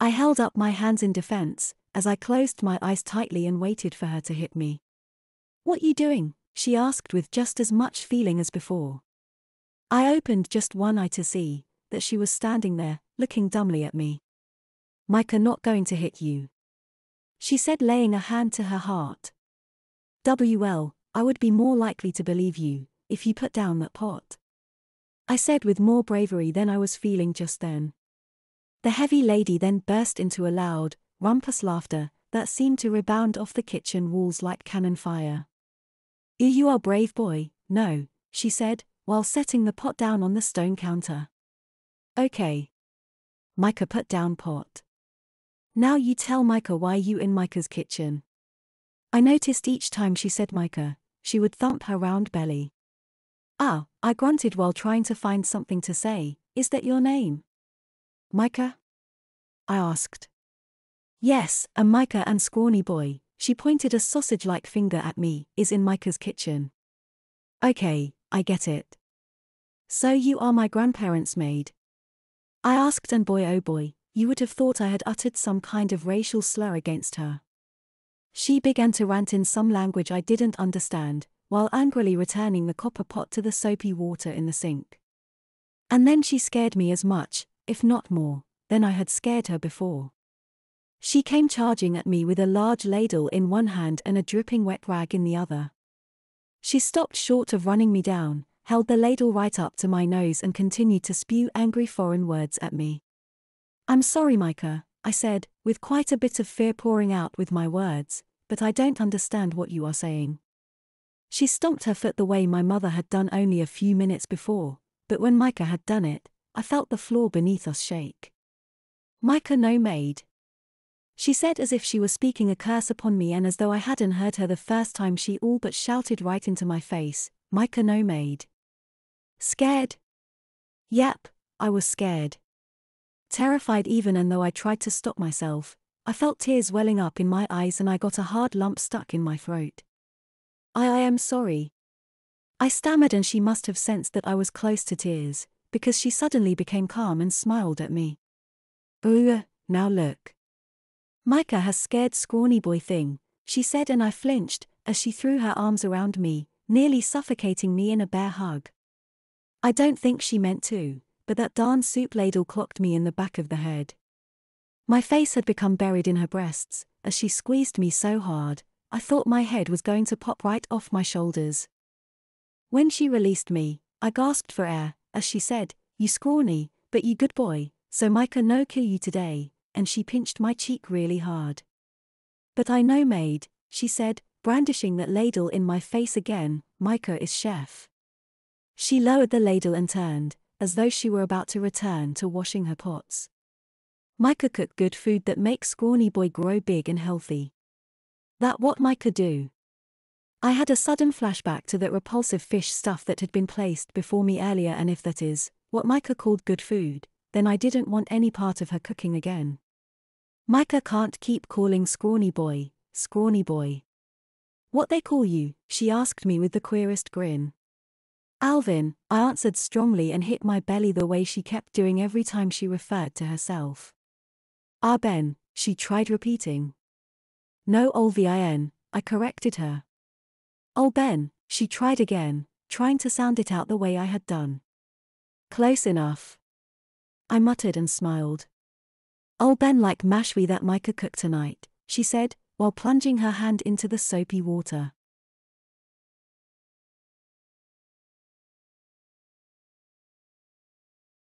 I held up my hands in defense, as I closed my eyes tightly and waited for her to hit me. "What you doing?" she asked with just as much feeling as before. I opened just one eye to see that she was standing there, looking dumbly at me. "Micah not going to hit you," she said, laying a hand to her heart. "Well, I would be more likely to believe you if you put down that pot," I said with more bravery than I was feeling just then. The heavy lady then burst into a loud, rumpus laughter that seemed to rebound off the kitchen walls like cannon fire. "You are brave boy, no," she said, while setting the pot down on the stone counter. "Okay. Micah put down pot. Now you tell Micah why you in Micah's kitchen." I noticed each time she said Micah, she would thump her round belly. "Ah," I grunted while trying to find something to say, "is that your name?" "Micah?" I asked. "Yes, a Micah and scrawny boy," she pointed a sausage-like finger at me, "is in Micah's kitchen." "Okay, I get it. So you are my grandparents' maid?" I asked, and boy oh boy, you would have thought I had uttered some kind of racial slur against her. She began to rant in some language I didn't understand, while angrily returning the copper pot to the soapy water in the sink. And then she scared me as much, if not more, than I had scared her before. She came charging at me with a large ladle in one hand and a dripping wet rag in the other. She stopped short of running me down, held the ladle right up to my nose and continued to spew angry foreign words at me. "I'm sorry, Micah," I said, with quite a bit of fear pouring out with my words, "but I don't understand what you are saying." She stomped her foot the way my mother had done only a few minutes before, but when Micah had done it, I felt the floor beneath us shake. "Micah no maid," she said, as if she was speaking a curse upon me, and as though I hadn't heard her the first time she all but shouted right into my face, "Micah no maid." Scared? Yep, I was scared. Terrified even, and though I tried to stop myself, I felt tears welling up in my eyes and I got a hard lump stuck in my throat. I am sorry," I stammered, and she must have sensed that I was close to tears, because she suddenly became calm and smiled at me. "Ooh, now look. Micah has scared scrawny boy thing," she said, and I flinched as she threw her arms around me, nearly suffocating me in a bear hug. I don't think she meant to, but that darn soup ladle clocked me in the back of the head. My face had become buried in her breasts as she squeezed me so hard, I thought my head was going to pop right off my shoulders. When she released me, I gasped for air as she said, "You scrawny, but you good boy, so Micah no kill you today," and she pinched my cheek really hard. "But I no maid," she said, brandishing that ladle in my face again, "Micah is chef." She lowered the ladle and turned, as though she were about to return to washing her pots. "Micah cook good food that makes scrawny boy grow big and healthy." That what Micah do? I had a sudden flashback to that repulsive fish stuff that had been placed before me earlier, and if that is what Micah called good food, then I didn't want any part of her cooking again. "Micah can't keep calling scrawny boy, scrawny boy." "What they call you?" she asked me with the queerest grin. "Alvin," I answered strongly and hit my belly the way she kept doing every time she referred to herself. "Ah Ben," she tried repeating. "No Olvin," I corrected her. "Oh Ben," she tried again, trying to sound it out the way I had done. "Close enough," I muttered and smiled. "Oh Ben like mashwi that Micah cooked tonight," she said, while plunging her hand into the soapy water.